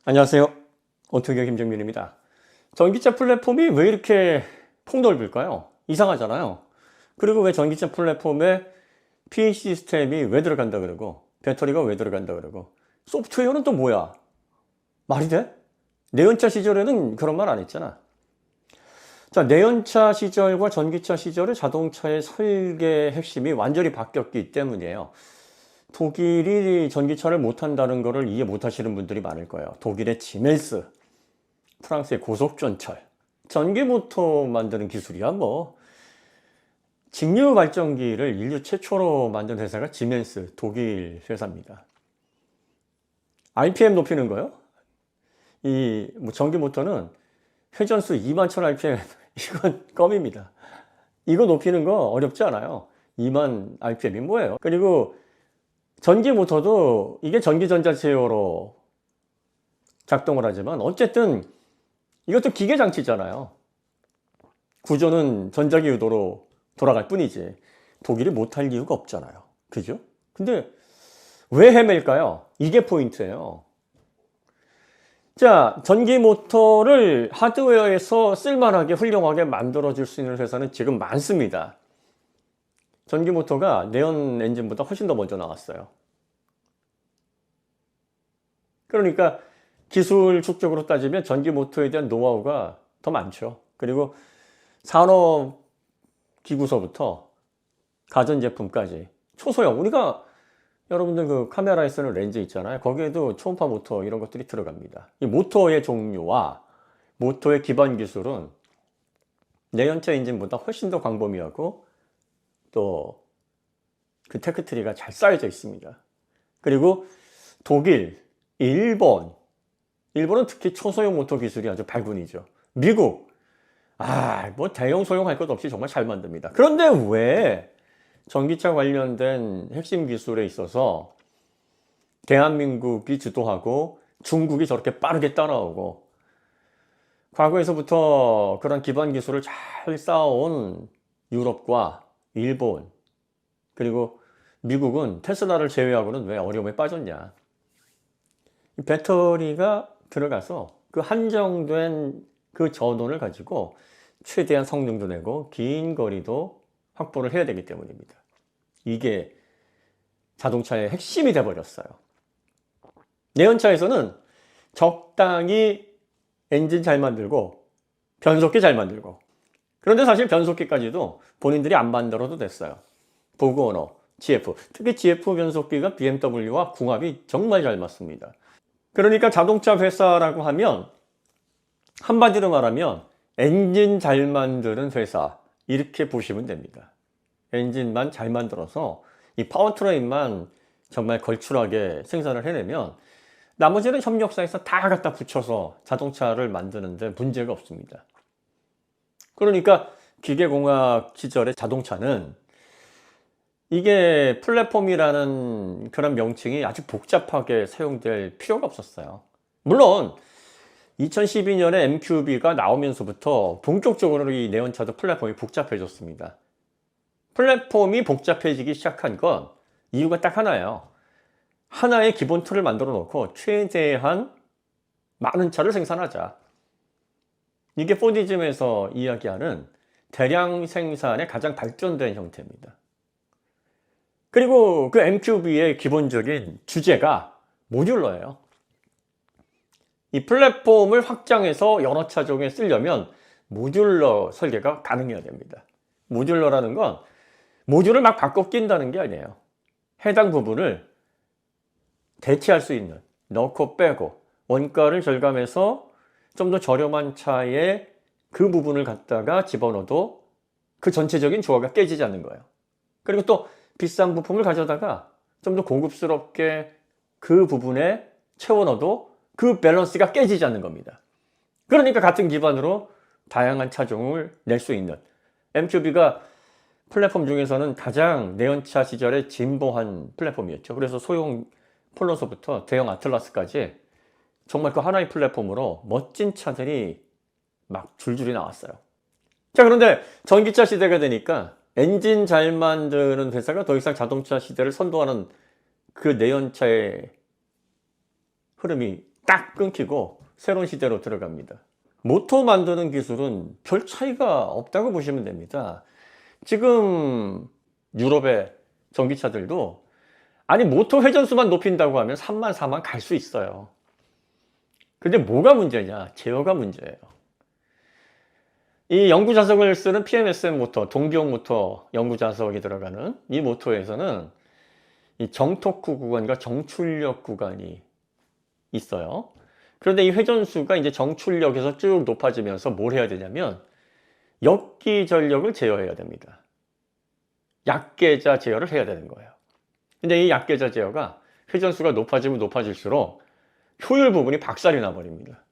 안녕하세요. 오토기어 김정민입니다. 전기차 플랫폼이 왜 이렇게 폭넓을까요? 이상하잖아요. 그리고 왜 전기차 플랫폼에 PA 시스템이 왜 들어간다 그러고 배터리가 왜 들어간다 그러고 소프트웨어는 또 뭐야? 말이 돼? 내연차 시절에는 그런 말 안 했잖아. 자, 내연차 시절과 전기차 시절의 자동차의 설계 핵심이 완전히 바뀌었기 때문이에요. 독일이 전기차를 못한다는 것을 이해 못하시는 분들이 많을 거예요. 독일의 지멘스, 프랑스의 고속전철, 전기 모터 만드는 기술이야 뭐. 직류 발전기를 인류 최초로 만든 회사가 지멘스, 독일 회사입니다. RPM 높이는 거요? 뭐 전기 모터는 회전수 2만 1000 RPM 이건 껌입니다. 이거 높이는 거 어렵지 않아요. 2만 RPM이 뭐예요? 그리고 전기 모터도 이게 전기전자제어로 작동을 하지만 어쨌든 이것도 기계 장치잖아요. 구조는 전자기 유도로 돌아갈 뿐이지 독일이 못할 이유가 없잖아요. 그죠? 근데 왜 헤맬까요? 이게 포인트예요. 자, 전기 모터를 하드웨어에서 쓸만하게 훌륭하게 만들어줄 수 있는 회사는 지금 많습니다. 전기 모터가 내연 엔진보다 훨씬 더 먼저 나왔어요. 그러니까 기술축적으로 따지면 전기 모터에 대한 노하우가 더 많죠. 그리고 산업기구서부터 가전제품까지 초소형, 우리가 여러분들 그 카메라에 쓰는 렌즈 있잖아요. 거기에도 초음파 모터 이런 것들이 들어갑니다. 이 모터의 종류와 모터의 기반 기술은 내연차 엔진보다 훨씬 더 광범위하고 또 그 테크트리가 잘 쌓여져 있습니다. 그리고 독일, 일본은 특히 초소형 모터 기술이 아주 발군이죠. 미국, 뭐 대형 소형 할 것 없이 정말 잘 만듭니다. 그런데 왜 전기차 관련된 핵심 기술에 있어서 대한민국이 주도하고 중국이 저렇게 빠르게 따라오고 과거에서부터 그런 기반 기술을 잘 쌓아온 유럽과 일본 그리고 미국은 테슬라를 제외하고는 왜 어려움에 빠졌냐? 배터리가 들어가서 그 한정된 그 전원을 가지고 최대한 성능도 내고 긴 거리도 확보를 해야 되기 때문입니다. 이게 자동차의 핵심이 돼버렸어요. 내연차에서는 적당히 엔진 잘 만들고 변속기 잘 만들고, 그런데 사실 변속기까지도 본인들이 안 만들어도 됐어요. 보그오너, GF, 특히 GF 변속기가 BMW와 궁합이 정말 잘 맞습니다. 그러니까 자동차 회사라고 하면 한마디로 말하면 엔진 잘 만드는 회사 이렇게 보시면 됩니다. 엔진만 잘 만들어서 이 파워트레인만 정말 걸출하게 생산을 해내면 나머지는 협력사에서 다 갖다 붙여서 자동차를 만드는데 문제가 없습니다. 그러니까 기계공학 시절의 자동차는 이게 플랫폼이라는 그런 명칭이 아주 복잡하게 사용될 필요가 없었어요. 물론 2012년에 MQB가 나오면서부터 본격적으로 이 내연차도 플랫폼이 복잡해졌습니다. 플랫폼이 복잡해지기 시작한 건 이유가 딱 하나예요. 하나의 기본 틀을 만들어 놓고 최대한 많은 차를 생산하자. 이게 포디즘에서 이야기하는 대량 생산의 가장 발전된 형태입니다. 그리고 그 MQB의 기본적인 주제가 모듈러예요. 이 플랫폼을 확장해서 여러 차종에 쓰려면 모듈러 설계가 가능해야 됩니다. 모듈러라는 건 모듈을 막 바꿔 낀다는 게 아니에요. 해당 부분을 대체할 수 있는, 넣고 빼고 원가를 절감해서 좀 더 저렴한 차에 그 부분을 갖다가 집어넣어도 그 전체적인 조화가 깨지지 않는 거예요. 그리고 또 비싼 부품을 가져다가 좀 더 고급스럽게 그 부분에 채워 넣어도 그 밸런스가 깨지지 않는 겁니다. 그러니까 같은 기반으로 다양한 차종을 낼 수 있는 MQB가 플랫폼 중에서는 가장 내연차 시절에 진보한 플랫폼이었죠. 그래서 소형 폴로서부터 대형 아틀라스까지 정말 그 하나의 플랫폼으로 멋진 차들이 막 줄줄이 나왔어요. 자, 그런데 전기차 시대가 되니까 엔진 잘 만드는 회사가 더 이상 자동차 시대를 선도하는 그 내연차의 흐름이 딱 끊기고 새로운 시대로 들어갑니다. 모터 만드는 기술은 별 차이가 없다고 보시면 됩니다. 지금 유럽의 전기차들도 아니 모터 회전수만 높인다고 하면 3만 4만 갈 수 있어요. 근데 뭐가 문제냐? 제어가 문제예요. 이 영구자석을 쓰는 PMSM 모터, 동기용 모터 영구자석이 들어가는 이 모터에서는 이 정토크 구간과 정출력 구간이 있어요. 그런데 이 회전수가 이제 정출력에서 쭉 높아지면서 뭘 해야 되냐면 역기 전력을 제어해야 됩니다. 약계자 제어를 해야 되는 거예요. 근데 이 약계자 제어가 회전수가 높아지면 높아질수록 효율 부분이 박살이 나버립니다.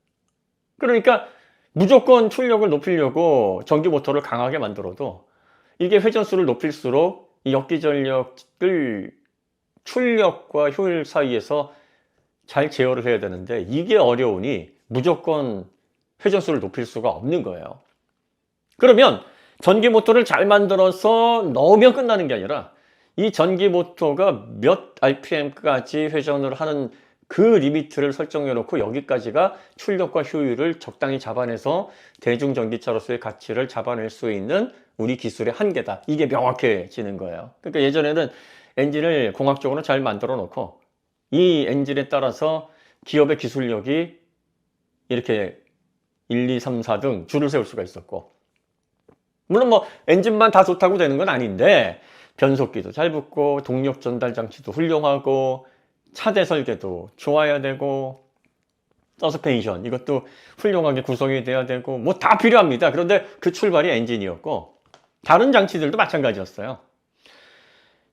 그러니까 무조건 출력을 높이려고 전기 모터를 강하게 만들어도 이게 회전수를 높일수록 이 역기 전력을 출력과 효율 사이에서 잘 제어를 해야 되는데 이게 어려우니 무조건 회전수를 높일 수가 없는 거예요. 그러면 전기 모터를 잘 만들어서 넣으면 끝나는 게 아니라 이 전기 모터가 몇 RPM까지 회전을 하는 그 리미트를 설정해 놓고 여기까지가 출력과 효율을 적당히 잡아내서 대중전기차로서의 가치를 잡아낼 수 있는 우리 기술의 한계다. 이게 명확해지는 거예요. 그러니까 예전에는 엔진을 공학적으로 잘 만들어 놓고 이 엔진에 따라서 기업의 기술력이 이렇게 1, 2, 3, 4등 줄을 세울 수가 있었고, 물론 뭐 엔진만 다 좋다고 되는 건 아닌데 변속기도 잘 붙고 동력 전달 장치도 훌륭하고 차대 설계도 좋아야 되고 서스펜션 이것도 훌륭하게 구성이 돼야 되고 뭐 다 필요합니다. 그런데 그 출발이 엔진이었고 다른 장치들도 마찬가지였어요.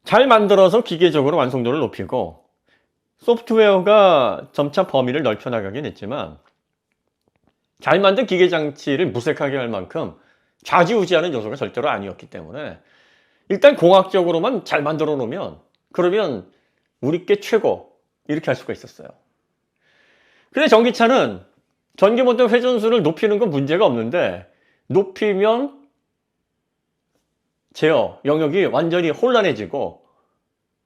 잘 만들어서 기계적으로 완성도를 높이고 소프트웨어가 점차 범위를 넓혀나가긴 했지만 잘 만든 기계 장치를 무색하게 할 만큼 좌지우지하는 요소가 절대로 아니었기 때문에 일단 공학적으로만 잘 만들어 놓으면 그러면 우리께 최고 이렇게 할 수가 있었어요. 근데 전기차는 전기모터 회전수를 높이는 건 문제가 없는데 높이면 제어 영역이 완전히 혼란해지고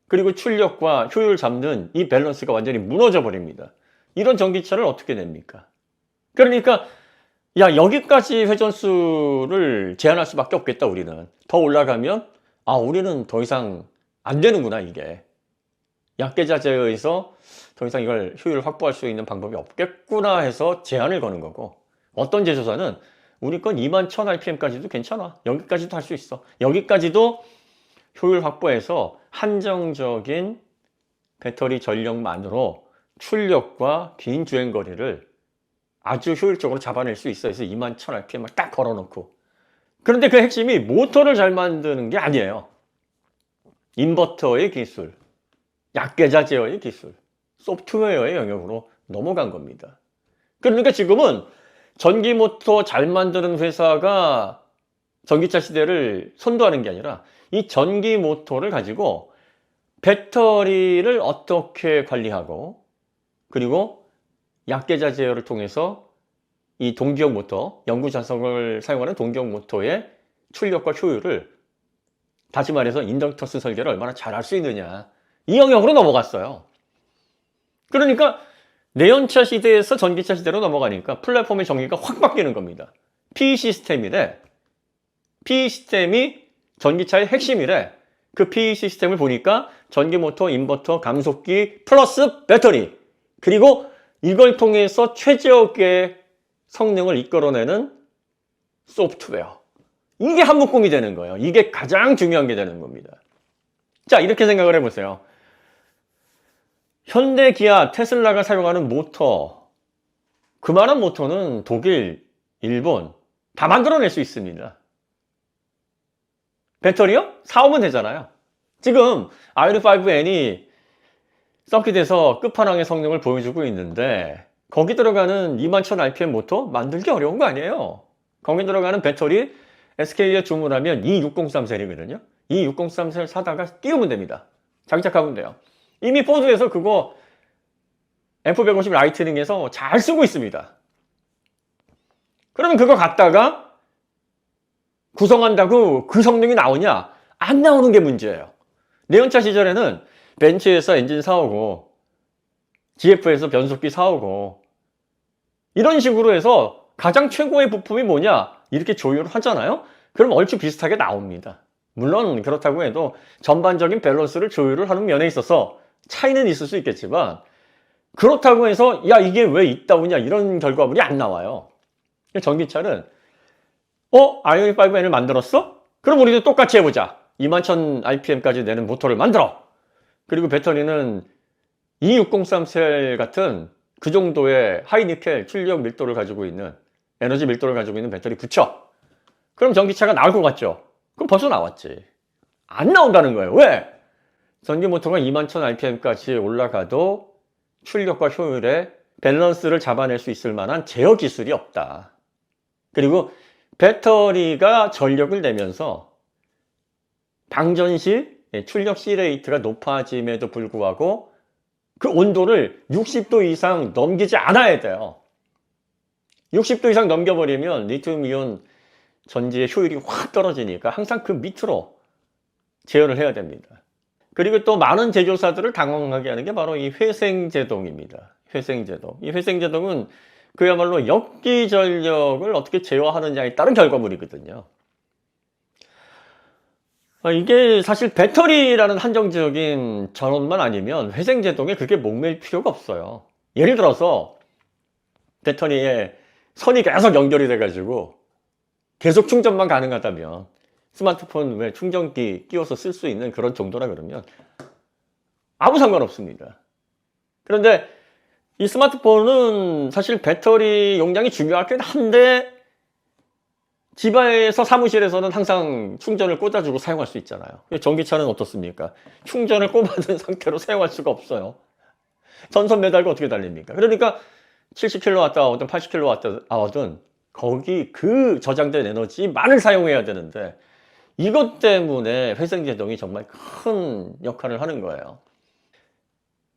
그리고 출력과 효율을 잡는 이 밸런스가 완전히 무너져 버립니다. 이런 전기차를 어떻게 냅니까? 그러니까 야 여기까지 회전수를 제한할 수밖에 없겠다. 우리는 더 올라가면 우리는 더 이상 안 되는구나. 이게 약계자 제어에서 더 이상 이걸 효율을 확보할 수 있는 방법이 없겠구나 해서 제한을 거는 거고, 어떤 제조사는 우리 건 21,000rpm까지도 괜찮아. 여기까지도 할 수 있어. 여기까지도 효율 확보해서 한정적인 배터리 전력만으로 출력과 긴 주행거리를 아주 효율적으로 잡아낼 수 있어. 그래서 21,000rpm을 딱 걸어놓고. 그런데 그 핵심이 모터를 잘 만드는 게 아니에요. 인버터의 기술, 약계자 제어의 기술, 소프트웨어의 영역으로 넘어간 겁니다. 그러니까 지금은 전기 모터 잘 만드는 회사가 전기차 시대를 선도하는 게 아니라 이 전기 모터를 가지고 배터리를 어떻게 관리하고 그리고 약계자 제어를 통해서 이 동기용 모터, 영구자석을 사용하는 동기용 모터의 출력과 효율을, 다시 말해서 인덕터스 설계를 얼마나 잘할 수 있느냐, 이 영역으로 넘어갔어요. 그러니까 내연차 시대에서 전기차 시대로 넘어가니까 플랫폼의 정의가 확 바뀌는 겁니다. PE 시스템이래. PE 시스템이 전기차의 핵심이래. 그 PE 시스템을 보니까 전기모터, 인버터, 감속기 플러스 배터리, 그리고 이걸 통해서 최적의 성능을 이끌어내는 소프트웨어, 이게 한 묶음이 되는 거예요. 이게 가장 중요한 게 되는 겁니다. 자, 이렇게 생각을 해보세요. 현대, 기아, 테슬라가 사용하는 모터, 그만한 모터는 독일, 일본 다 만들어낼 수 있습니다. 배터리요? 사오면 되잖아요. 지금 아이론5N이 서킷에서 끝판왕의 성능을 보여주고 있는데 거기 들어가는 21,000rpm 모터 만들기 어려운 거 아니에요. 거기 들어가는 배터리 SK에 주문하면 E603 셀이거든요. E603 셀 사다가 끼우면 됩니다. 장착하면 돼요. 이미 포드에서 그거 F150 라이트닝에서 잘 쓰고 있습니다. 그러면 그거 갖다가 구성한다고 그 성능이 나오냐? 안 나오는 게 문제예요. 내연차 시절에는 벤츠에서 엔진 사오고 GF에서 변속기 사오고 이런 식으로 해서 가장 최고의 부품이 뭐냐 이렇게 조율을 하잖아요. 그럼 얼추 비슷하게 나옵니다. 물론 그렇다고 해도 전반적인 밸런스를 조율을 하는 면에 있어서 차이는 있을 수 있겠지만, 그렇다고 해서 야 이게 왜 있다우냐 이런 결과물이 안 나와요. 전기차는 아이오닉 5N을 만들었어? 그럼 우리도 똑같이 해보자. 21,000rpm까지 내는 모터를 만들어. 그리고 배터리는 2603 셀 같은 그 정도의 하이니켈 출력 밀도를 가지고 있는, 에너지 밀도를 가지고 있는 배터리 붙여. 그럼 전기차가 나올 것 같죠? 그럼 벌써 나왔지. 안 나온다는 거예요. 왜? 전기 모터가 21,000rpm까지 올라가도 출력과 효율에 밸런스를 잡아낼 수 있을 만한 제어 기술이 없다. 그리고 배터리가 전력을 내면서 방전 시 출력 C레이트가 높아짐에도 불구하고 그 온도를 60도 이상 넘기지 않아야 돼요. 60도 이상 넘겨버리면 리튬이온 전지의 효율이 확 떨어지니까 항상 그 밑으로 제어를 해야 됩니다. 그리고 또 많은 제조사들을 당황하게 하는 게 바로 이 회생제동입니다. 회생제동. 이 회생제동은 그야말로 역기 전력을 어떻게 제어하느냐에 따른 결과물이거든요. 이게 사실 배터리라는 한정적인 전원만 아니면 회생제동에 그렇게 목매일 필요가 없어요. 예를 들어서 배터리에 선이 계속 연결이 돼가지고 계속 충전만 가능하다면, 스마트폰 왜 충전기 끼워서 쓸 수 있는 그런 정도라 그러면 아무 상관없습니다. 그런데 이 스마트폰은 사실 배터리 용량이 중요하긴 한데 집에서 사무실에서는 항상 충전을 꽂아주고 사용할 수 있잖아요. 전기차는 어떻습니까? 충전을 꽂아둔 상태로 사용할 수가 없어요. 전선 매달고 어떻게 달립니까? 그러니까 70kWh든 80kWh든 거기 그 저장된 에너지만을 사용해야 되는데, 이것 때문에 회생제동이 정말 큰 역할을 하는 거예요.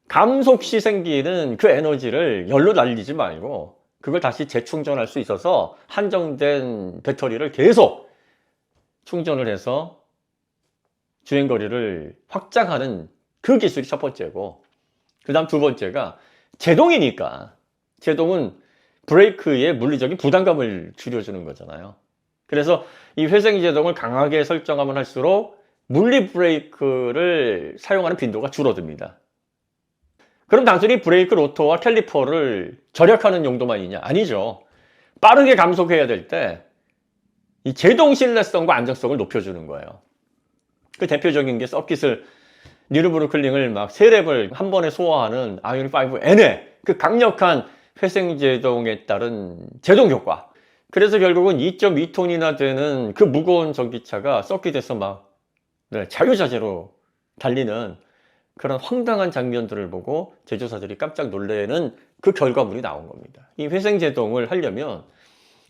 감속 시 생기는 그 에너지를 열로 날리지 말고 그걸 다시 재충전할 수 있어서 한정된 배터리를 계속 충전을 해서 주행거리를 확장하는 그 기술이 첫 번째고, 그 다음 두 번째가 제동이니까, 제동은 브레이크의 물리적인 부담감을 줄여주는 거잖아요. 그래서 이 회생제동을 강하게 설정하면 할수록 물리 브레이크를 사용하는 빈도가 줄어듭니다. 그럼 단순히 브레이크 로터와 캘리퍼를 절약하는 용도만이냐? 아니죠. 빠르게 감속해야 될 때 이 제동 신뢰성과 안정성을 높여주는 거예요. 그 대표적인 게 서킷을, 뉴르부르클링을 막 3랩을 한 번에 소화하는 아이오닉 5N의 그 강력한 회생제동에 따른 제동 효과. 그래서 결국은 2.2톤이나 되는 그 무거운 전기차가 서킷에서 막 자유자재로 달리는 그런 황당한 장면들을 보고 제조사들이 깜짝 놀라는 그 결과물이 나온 겁니다. 이 회생제동을 하려면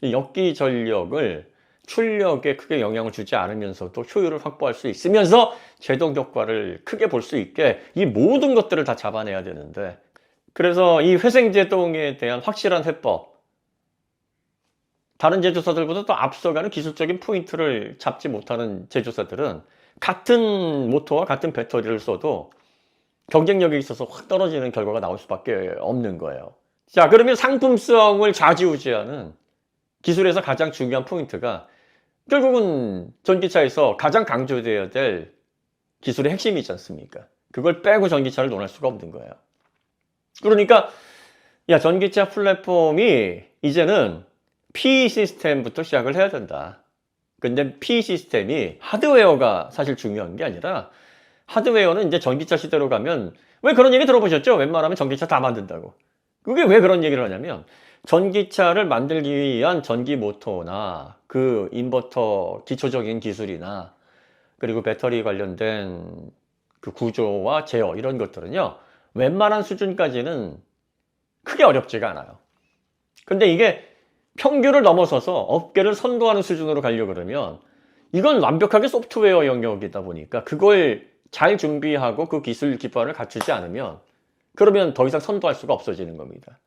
이 역기 전력을 출력에 크게 영향을 주지 않으면서도 효율을 확보할 수 있으면서 제동 효과를 크게 볼 수 있게 이 모든 것들을 다 잡아내야 되는데, 그래서 이 회생제동에 대한 확실한 해법, 다른 제조사들보다 또 앞서가는 기술적인 포인트를 잡지 못하는 제조사들은 같은 모터와 같은 배터리를 써도 경쟁력에 있어서 확 떨어지는 결과가 나올 수밖에 없는 거예요. 자, 그러면 상품성을 좌지우지하는 기술에서 가장 중요한 포인트가 결국은 전기차에서 가장 강조되어야 될 기술의 핵심이지 않습니까? 그걸 빼고 전기차를 논할 수가 없는 거예요. 그러니까 전기차 플랫폼이 이제는 PE 시스템부터 시작을 해야 된다. 근데 PE 시스템이 하드웨어가 사실 중요한 게 아니라, 하드웨어는 이제 전기차 시대로 가면, 왜 그런 얘기 들어보셨죠? 웬만하면 전기차 다 만든다고. 그게 왜 그런 얘기를 하냐면, 전기차를 만들기 위한 전기 모터나 그 인버터 기초적인 기술이나 그리고 배터리 관련된 그 구조와 제어, 이런 것들은요, 웬만한 수준까지는 크게 어렵지가 않아요. 근데 이게 평균을 넘어서서 업계를 선도하는 수준으로 가려고 그러면 이건 완벽하게 소프트웨어 영역이다 보니까 그걸 잘 준비하고 그 기술 기반을 갖추지 않으면, 그러면 더 이상 선도할 수가 없어지는 겁니다.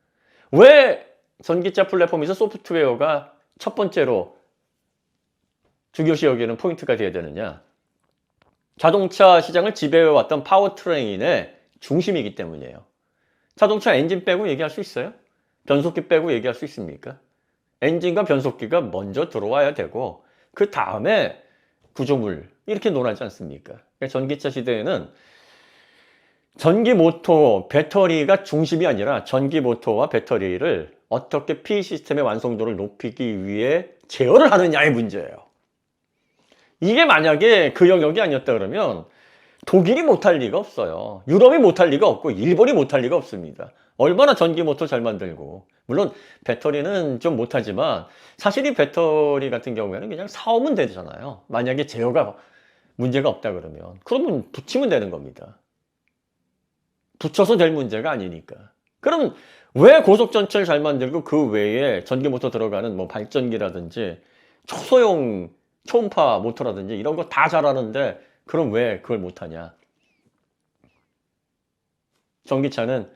왜 전기차 플랫폼에서 소프트웨어가 첫 번째로 중요시 여기는 포인트가 되어야 되느냐? 자동차 시장을 지배해왔던 파워트레인의 중심이기 때문이에요. 자동차 엔진 빼고 얘기할 수 있어요? 변속기 빼고 얘기할 수 있습니까? 엔진과 변속기가 먼저 들어와야 되고 그 다음에 구조물 이렇게 논하지 않습니까? 그러니까 전기차 시대에는 전기 모터, 배터리가 중심이 아니라 전기 모터와 배터리를 어떻게 PE 시스템의 완성도를 높이기 위해 제어를 하느냐의 문제예요. 이게 만약에 그 영역이 아니었다 그러면 독일이 못할 리가 없어요. 유럽이 못할 리가 없고 일본이 못할 리가 없습니다. 얼마나 전기 모터 잘 만들고, 물론 배터리는 좀 못하지만 사실 이 배터리 같은 경우에는 그냥 사오면 되잖아요. 만약에 제어가 문제가 없다 그러면 붙이면 되는 겁니다. 붙여서 될 문제가 아니니까. 그럼 왜 고속전철 잘 만들고 그 외에 전기 모터 들어가는 뭐 발전기라든지 초소형 초음파 모터라든지 이런 거 다 잘하는데 그럼 왜 그걸 못하냐? 전기차는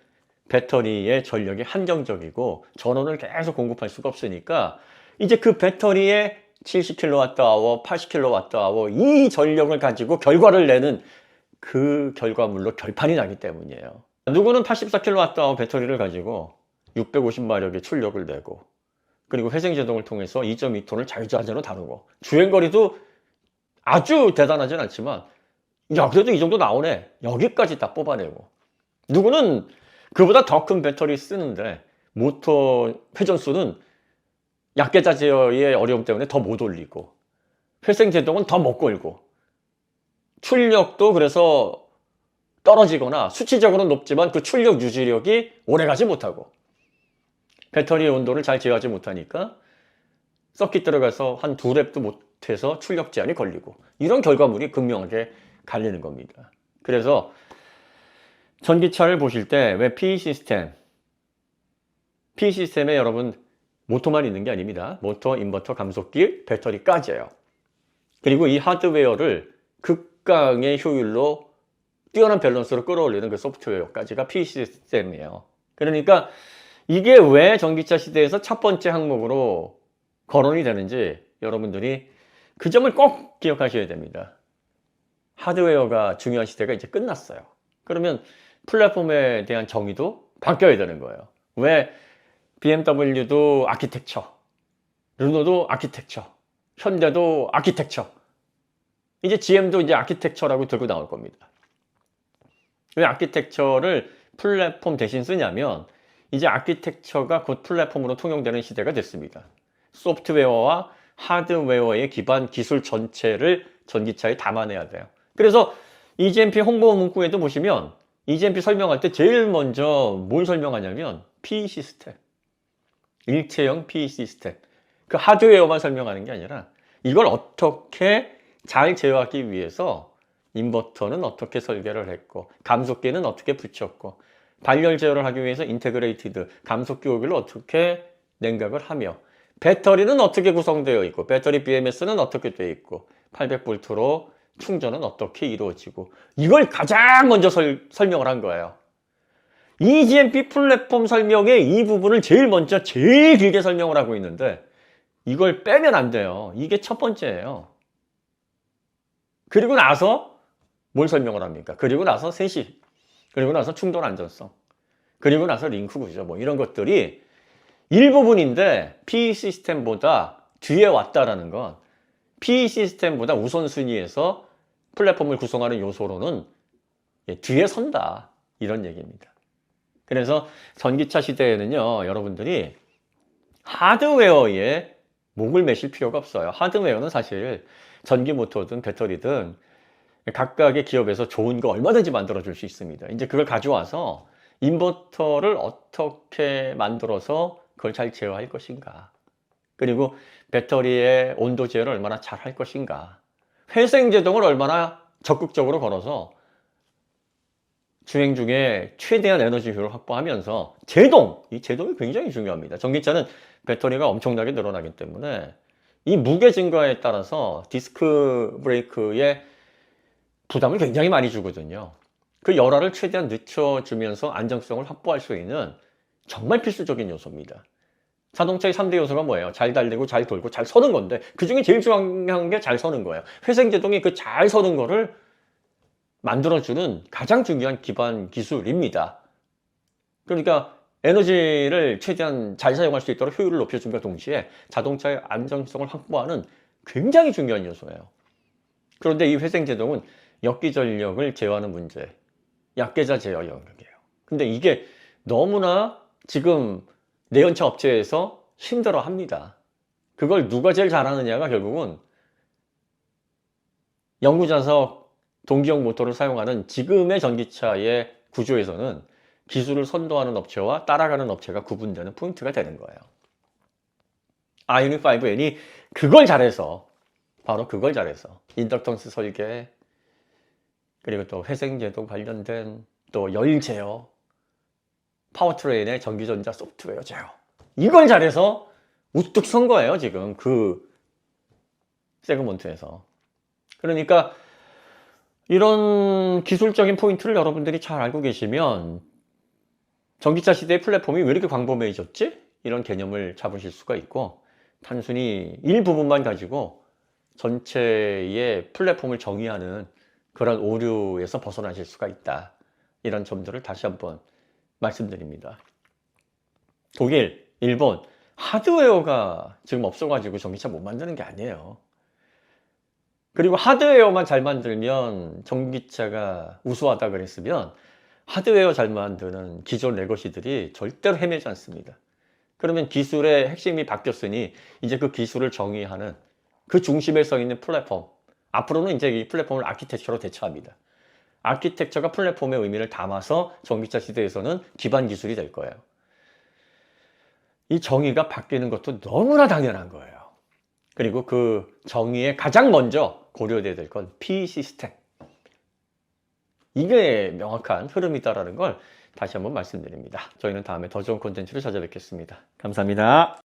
배터리의 전력이 한정적이고 전원을 계속 공급할 수가 없으니까 이제 그 배터리의 70kWh, 80kWh 이 전력을 가지고 결과를 내는 그 결과물로 결판이 나기 때문이에요. 누구는 84kWh 배터리를 가지고 650마력의 출력을 내고 그리고 회생제동을 통해서 2.2톤을 자유자재로 다루고 주행거리도 아주 대단하진 않지만 야 그래도 이 정도 나오네 여기까지 다 뽑아내고 누구는 그보다 더 큰 배터리 쓰는데 모터 회전수는 약계자 제어의 어려움 때문에 더 못 올리고 회생제동은 더 못 걸고 출력도 그래서 떨어지거나 수치적으로는 높지만 그 출력 유지력이 오래가지 못하고 배터리의 온도를 잘 제어하지 못하니까 서킷 들어가서 한 2랩도 못해서 출력 제한이 걸리고 이런 결과물이 극명하게 갈리는 겁니다. 그래서 전기차를 보실 때 왜 PE 시스템에 여러분 모터만 있는 게 아닙니다. 모터, 인버터, 감속기, 배터리까지예요. 그리고 이 하드웨어를 극강의 효율로 뛰어난 밸런스로 끌어올리는 그 소프트웨어까지가 PE 시스템이에요. 그러니까 이게 왜 전기차 시대에서 첫 번째 항목으로 거론이 되는지 여러분들이 그 점을 꼭 기억하셔야 됩니다. 하드웨어가 중요한 시대가 이제 끝났어요. 그러면 플랫폼에 대한 정의도 바뀌어야 되는 거예요. 왜 BMW도 아키텍처, 르노도 아키텍처, 현대도 아키텍처, 이제 GM도 이제 아키텍처라고 들고 나올 겁니다. 왜 아키텍처를 플랫폼 대신 쓰냐면 이제 아키텍처가 곧 플랫폼으로 통용되는 시대가 됐습니다. 소프트웨어와 하드웨어의 기반 기술 전체를 전기차에 담아내야 돼요. 그래서 EGMP 홍보 문구에도 보시면 EGMP 설명할 때 제일 먼저 뭘 설명하냐면 PE 시스템, 일체형 PE 시스템. 그 하드웨어만 설명하는 게 아니라 이걸 어떻게 잘 제어하기 위해서 인버터는 어떻게 설계를 했고 감속기는 어떻게 붙였고 발열 제어를 하기 위해서 인테그레이티드 감속기 오기를 어떻게 냉각을 하며 배터리는 어떻게 구성되어 있고 배터리 BMS는 어떻게 되어 있고 800V로 충전은 어떻게 이루어지고 이걸 가장 먼저 설명을 한 거예요. EGMP 플랫폼 설명의 이 부분을 제일 먼저 제일 길게 설명을 하고 있는데 이걸 빼면 안 돼요. 이게 첫 번째예요. 그리고 나서 뭘 설명을 합니까? 그리고 나서 세시, 그리고 나서 충돌 안전성, 그리고 나서 링크 구조 뭐 이런 것들이 일부분인데 PE 시스템보다 뒤에 왔다라는 건 PE 시스템보다 우선순위에서 플랫폼을 구성하는 요소로는 뒤에 선다 이런 얘기입니다. 그래서 전기차 시대에는요 여러분들이 하드웨어에 목을 매실 필요가 없어요. 하드웨어는 사실 전기 모터든 배터리든 각각의 기업에서 좋은 거 얼마든지 만들어 줄 수 있습니다. 이제 그걸 가져와서 인버터를 어떻게 만들어서 그걸 잘 제어할 것인가, 그리고 배터리의 온도 제어를 얼마나 잘 할 것인가, 회생제동을 얼마나 적극적으로 걸어서 주행 중에 최대한 에너지 효율을 확보하면서 이 제동이 굉장히 중요합니다. 전기차는 배터리가 엄청나게 늘어나기 때문에 이 무게 증가에 따라서 디스크 브레이크에 부담을 굉장히 많이 주거든요. 그 열화를 최대한 늦춰주면서 안정성을 확보할 수 있는 정말 필수적인 요소입니다. 자동차의 3대 요소가 뭐예요? 잘 달리고 잘 돌고 잘 서는 건데 그 중에 제일 중요한 게 잘 서는 거예요. 회생제동이 그 잘 서는 거를 만들어주는 가장 중요한 기반 기술입니다. 그러니까 에너지를 최대한 잘 사용할 수 있도록 효율을 높여줌과 동시에 자동차의 안정성을 확보하는 굉장히 중요한 요소예요. 그런데 이 회생제동은 역기전력을 제어하는 문제, 약계자 제어 영역이에요. 근데 이게 너무나 지금 내연차 업체에서 힘들어 합니다. 그걸 누가 제일 잘하느냐가 결국은 영구자석 동기형 모터를 사용하는 지금의 전기차의 구조에서는 기술을 선도하는 업체와 따라가는 업체가 구분되는 포인트가 되는 거예요. 아이오닉 5N이 그걸 잘해서, 바로 그걸 잘해서 인덕턴스 설계, 그리고 또 회생제동 관련된 또 열 제어, 파워트레인의 전기전자 소프트웨어 제어, 이걸 잘해서 우뚝 선 거예요 지금 그 세그먼트에서. 그러니까 이런 기술적인 포인트를 여러분들이 잘 알고 계시면 전기차 시대의 플랫폼이 왜 이렇게 광범위해졌지? 이런 개념을 잡으실 수가 있고, 단순히 일부분만 가지고 전체의 플랫폼을 정의하는 그런 오류에서 벗어나실 수가 있다. 이런 점들을 다시 한번 말씀드립니다. 독일, 일본, 하드웨어가 지금 없어가지고 전기차 못 만드는 게 아니에요. 그리고 하드웨어만 잘 만들면 전기차가 우수하다 그랬으면 하드웨어 잘 만드는 기존 레거시들이 절대로 헤매지 않습니다. 그러면 기술의 핵심이 바뀌었으니 이제 그 기술을 정의하는 그 중심에 서 있는 플랫폼, 앞으로는 이제 이 플랫폼을 아키텍처로 대처합니다. 아키텍처가 플랫폼의 의미를 담아서 전기차 시대에서는 기반 기술이 될 거예요. 이 정의가 바뀌는 것도 너무나 당연한 거예요. 그리고 그 정의에 가장 먼저 고려돼야 될 건 P 시스템. 이게 명확한 흐름이다라는 걸 다시 한번 말씀드립니다. 저희는 다음에 더 좋은 콘텐츠로 찾아뵙겠습니다. 감사합니다.